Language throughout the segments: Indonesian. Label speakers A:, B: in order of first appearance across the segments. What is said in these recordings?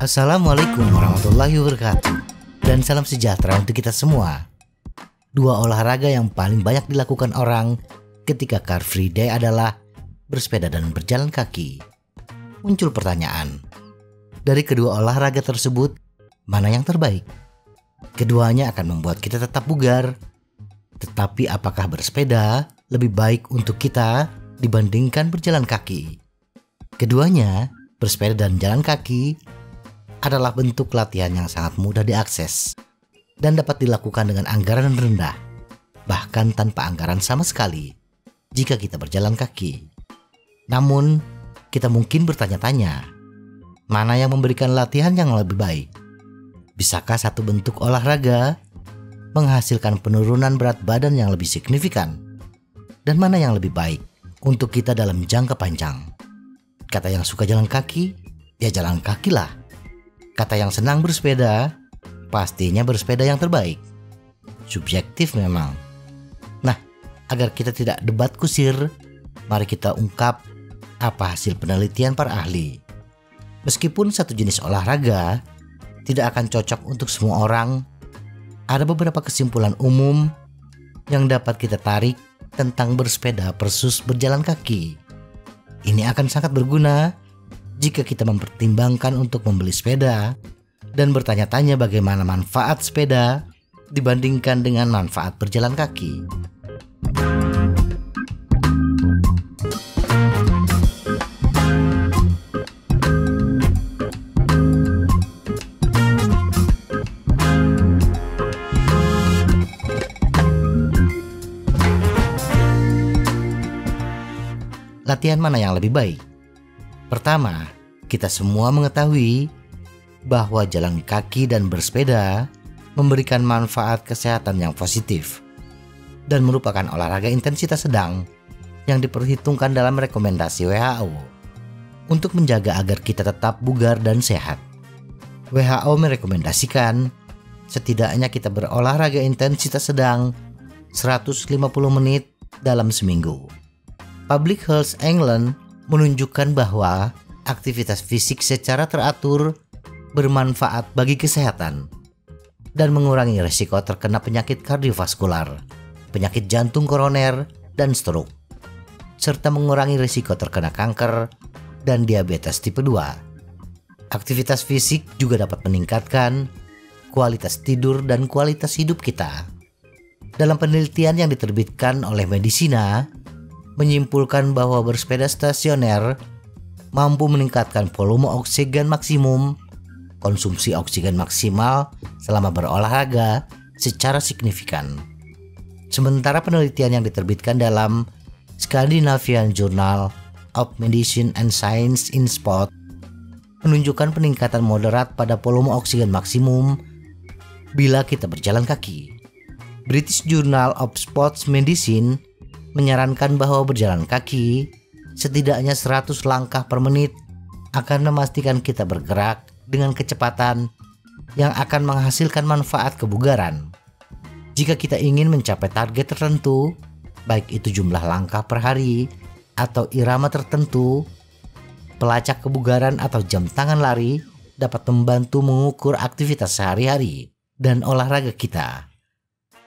A: Assalamualaikum warahmatullahi wabarakatuh. Dan salam sejahtera untuk kita semua. Dua olahraga yang paling banyak dilakukan orang ketika Car Free Day adalah bersepeda dan berjalan kaki. Muncul pertanyaan, dari kedua olahraga tersebut, mana yang terbaik? Keduanya akan membuat kita tetap bugar. Tetapi apakah bersepeda lebih baik untuk kita dibandingkan berjalan kaki? Keduanya, bersepeda dan jalan kaki, adalah bentuk latihan yang sangat mudah diakses dan dapat dilakukan dengan anggaran rendah, bahkan tanpa anggaran sama sekali jika kita berjalan kaki. Namun, kita mungkin bertanya-tanya, mana yang memberikan latihan yang lebih baik? Bisakah satu bentuk olahraga menghasilkan penurunan berat badan yang lebih signifikan? Dan mana yang lebih baik untuk kita dalam jangka panjang? Kata yang suka jalan kaki, ya jalan kakilah. Kata yang senang bersepeda, pastinya bersepeda yang terbaik. Subjektif memang. Nah, agar kita tidak debat kusir, mari kita ungkap apa hasil penelitian para ahli. Meskipun satu jenis olahraga tidak akan cocok untuk semua orang, ada beberapa kesimpulan umum yang dapat kita tarik tentang bersepeda versus berjalan kaki. Ini akan sangat berguna jika kita mempertimbangkan untuk membeli sepeda dan bertanya-tanya bagaimana manfaat sepeda dibandingkan dengan manfaat berjalan kaki. Latihan mana yang lebih baik? Pertama, kita semua mengetahui bahwa jalan kaki dan bersepeda memberikan manfaat kesehatan yang positif dan merupakan olahraga intensitas sedang yang diperhitungkan dalam rekomendasi WHO untuk menjaga agar kita tetap bugar dan sehat. WHO merekomendasikan setidaknya kita berolahraga intensitas sedang 150 menit dalam seminggu. Public Health England menunjukkan bahwa aktivitas fisik secara teratur bermanfaat bagi kesehatan dan mengurangi risiko terkena penyakit kardiovaskular, penyakit jantung koroner, dan stroke, serta mengurangi risiko terkena kanker dan diabetes tipe 2. Aktivitas fisik juga dapat meningkatkan kualitas tidur dan kualitas hidup kita. Dalam penelitian yang diterbitkan oleh Medisina, menyimpulkan bahwa bersepeda stasioner mampu meningkatkan volume oksigen maksimum, konsumsi oksigen maksimal selama berolahraga secara signifikan. Sementara penelitian yang diterbitkan dalam Scandinavian Journal of Medicine and Science in Sport menunjukkan peningkatan moderat pada volume oksigen maksimum bila kita berjalan kaki. British Journal of Sports Medicine menyarankan bahwa berjalan kaki setidaknya 100 langkah per menit akan memastikan kita bergerak dengan kecepatan yang akan menghasilkan manfaat kebugaran. Jika kita ingin mencapai target tertentu, baik itu jumlah langkah per hari atau irama tertentu, pelacak kebugaran atau jam tangan lari dapat membantu mengukur aktivitas sehari-hari dan olahraga kita.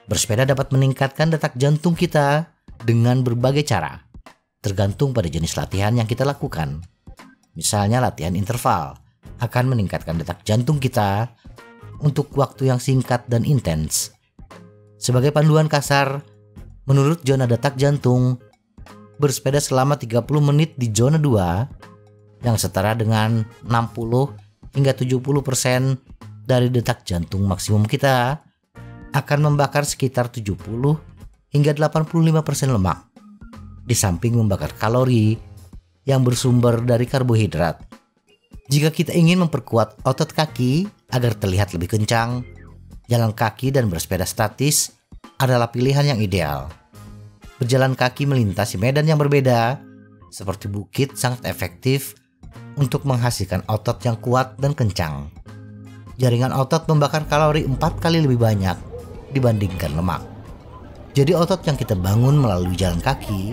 A: Bersepeda dapat meningkatkan detak jantung kita dengan berbagai cara, tergantung pada jenis latihan yang kita lakukan. Misalnya latihan interval akan meningkatkan detak jantung kita untuk waktu yang singkat dan intens. Sebagai panduan kasar, menurut zona detak jantung, bersepeda selama 30 menit di zona 2 yang setara dengan 60 hingga 70% dari detak jantung maksimum kita akan membakar sekitar 70 hingga 85% lemak, di samping membakar kalori yang bersumber dari karbohidrat. Jika kita ingin memperkuat otot kaki agar terlihat lebih kencang, jalan kaki dan bersepeda statis adalah pilihan yang ideal. Berjalan kaki melintasi medan yang berbeda, seperti bukit, sangat efektif untuk menghasilkan otot yang kuat dan kencang. Jaringan otot membakar kalori 4 kali lebih banyak dibandingkan lemak. Jadi otot yang kita bangun melalui jalan kaki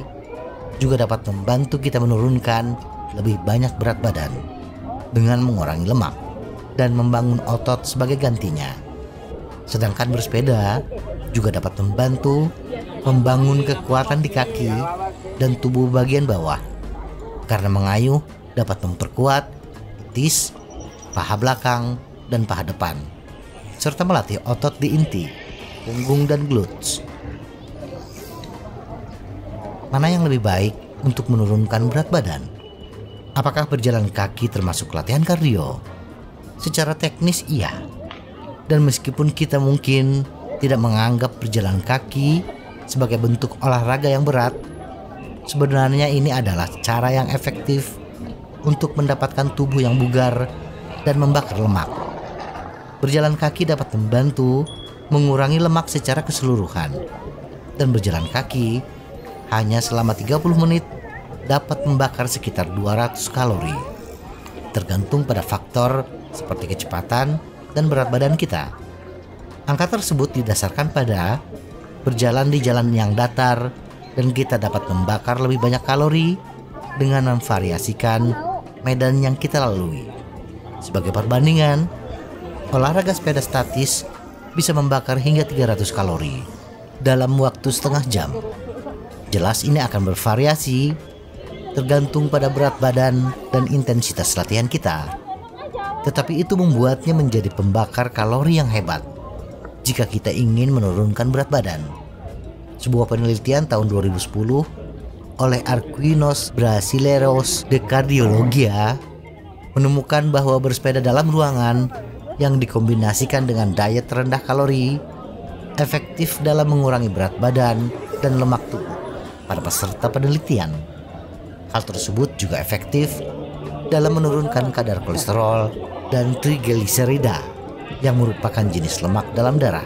A: juga dapat membantu kita menurunkan lebih banyak berat badan dengan mengurangi lemak dan membangun otot sebagai gantinya. Sedangkan bersepeda juga dapat membantu membangun kekuatan di kaki dan tubuh bagian bawah, karena mengayuh dapat memperkuat betis, paha belakang, dan paha depan, serta melatih otot di inti, punggung, dan glutes. Mana yang lebih baik untuk menurunkan berat badan? Apakah berjalan kaki termasuk latihan kardio? Secara teknis iya. Dan meskipun kita mungkin tidak menganggap berjalan kaki sebagai bentuk olahraga yang berat, sebenarnya ini adalah cara yang efektif untuk mendapatkan tubuh yang bugar dan membakar lemak. Berjalan kaki dapat membantu mengurangi lemak secara keseluruhan, dan berjalan kaki hanya selama 30 menit dapat membakar sekitar 200 kalori, tergantung pada faktor seperti kecepatan dan berat badan kita. Angka tersebut didasarkan pada berjalan di jalan yang datar, dan kita dapat membakar lebih banyak kalori dengan memvariasikan medan yang kita lalui. Sebagai perbandingan, olahraga sepeda statis bisa membakar hingga 300 kalori dalam waktu setengah jam. Jelas ini akan bervariasi tergantung pada berat badan dan intensitas latihan kita. Tetapi itu membuatnya menjadi pembakar kalori yang hebat jika kita ingin menurunkan berat badan. Sebuah penelitian tahun 2010 oleh Arquinos Brasileiros de Cardiologia menemukan bahwa bersepeda dalam ruangan yang dikombinasikan dengan diet rendah kalori efektif dalam mengurangi berat badan dan lemak tubuh pada peserta penelitian. Hal tersebut juga efektif dalam menurunkan kadar kolesterol dan trigliserida yang merupakan jenis lemak dalam darah,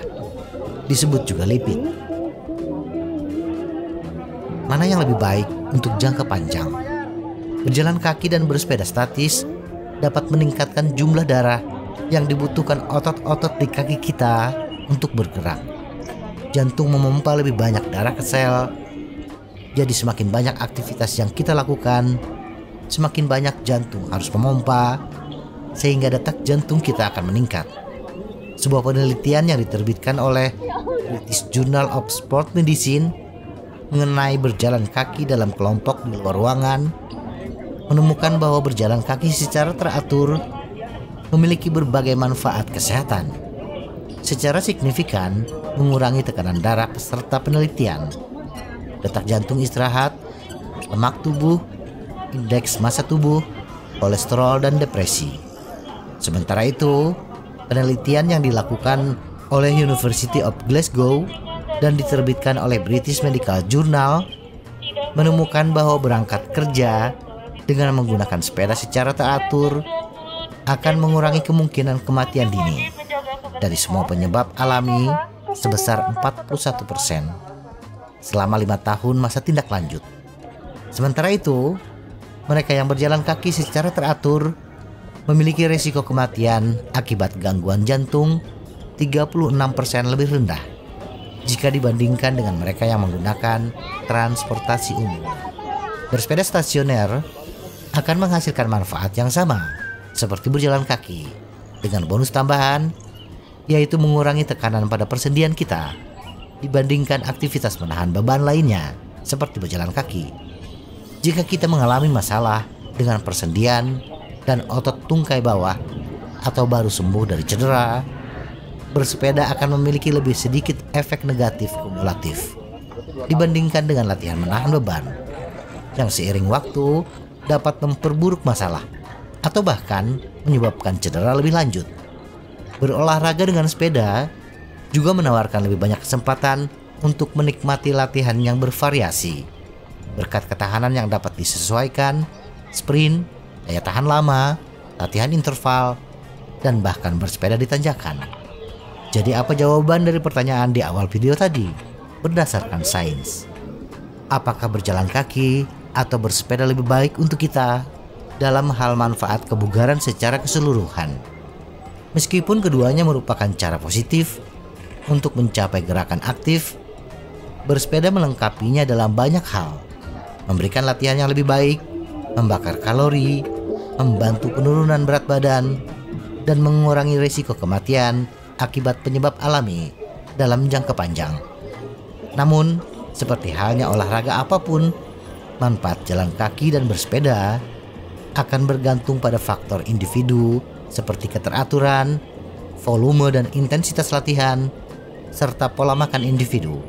A: disebut juga lipid. Mana yang lebih baik untuk jangka panjang? Berjalan kaki dan bersepeda statis dapat meningkatkan jumlah darah yang dibutuhkan otot-otot di kaki kita untuk bergerak. Jantung memompa lebih banyak darah ke sel. Jadi semakin banyak aktivitas yang kita lakukan, semakin banyak jantung harus memompa, sehingga detak jantung kita akan meningkat. Sebuah penelitian yang diterbitkan oleh British Journal of Sport Medicine mengenai berjalan kaki dalam kelompok di luar ruangan menemukan bahwa berjalan kaki secara teratur memiliki berbagai manfaat kesehatan. Secara signifikan mengurangi tekanan darah peserta penelitian, detak jantung istirahat, lemak tubuh, indeks massa tubuh, kolesterol, dan depresi. Sementara itu, penelitian yang dilakukan oleh University of Glasgow dan diterbitkan oleh British Medical Journal menemukan bahwa berangkat kerja dengan menggunakan sepeda secara teratur akan mengurangi kemungkinan kematian dini dari semua penyebab alami sebesar 41% selama 5 tahun masa tindak lanjut. Sementara itu, mereka yang berjalan kaki secara teratur memiliki risiko kematian akibat gangguan jantung 36% lebih rendah jika dibandingkan dengan mereka yang menggunakan transportasi umum. Bersepeda stasioner akan menghasilkan manfaat yang sama seperti berjalan kaki, dengan bonus tambahan yaitu mengurangi tekanan pada persendian kita dibandingkan aktivitas menahan beban lainnya seperti berjalan kaki. Jika kita mengalami masalah dengan persendian dan otot tungkai bawah atau baru sembuh dari cedera, bersepeda akan memiliki lebih sedikit efek negatif kumulatif dibandingkan dengan latihan menahan beban yang seiring waktu dapat memperburuk masalah atau bahkan menyebabkan cedera lebih lanjut. Berolahraga dengan sepeda juga menawarkan lebih banyak kesempatan untuk menikmati latihan yang bervariasi berkat ketahanan yang dapat disesuaikan, sprint, daya tahan lama, latihan interval, dan bahkan bersepeda di tanjakan. Jadi apa jawaban dari pertanyaan di awal video tadi? Berdasarkan sains, apakah berjalan kaki atau bersepeda lebih baik untuk kita dalam hal manfaat kebugaran secara keseluruhan? Meskipun keduanya merupakan cara positif untuk mencapai gerakan aktif, bersepeda melengkapinya dalam banyak hal. memberikan latihan yang lebih baik, membakar kalori, membantu penurunan berat badan, dan mengurangi risiko kematian akibat penyebab alami dalam jangka panjang. Namun, seperti halnya olahraga apapun, manfaat jalan kaki dan bersepeda akan bergantung pada faktor individu seperti keteraturan, volume dan intensitas latihan, serta pola makan individu.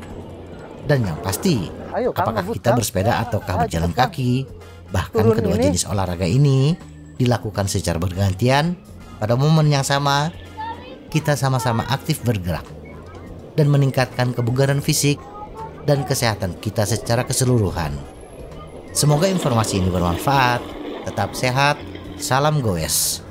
A: Dan yang pasti, apakah kita bersepeda ataukah berjalan kaki, bahkan kedua jenis olahraga ini dilakukan secara bergantian pada momen yang sama, kita sama-sama aktif bergerak dan meningkatkan kebugaran fisik dan kesehatan kita secara keseluruhan. Semoga informasi ini bermanfaat. Tetap sehat. Salam goes.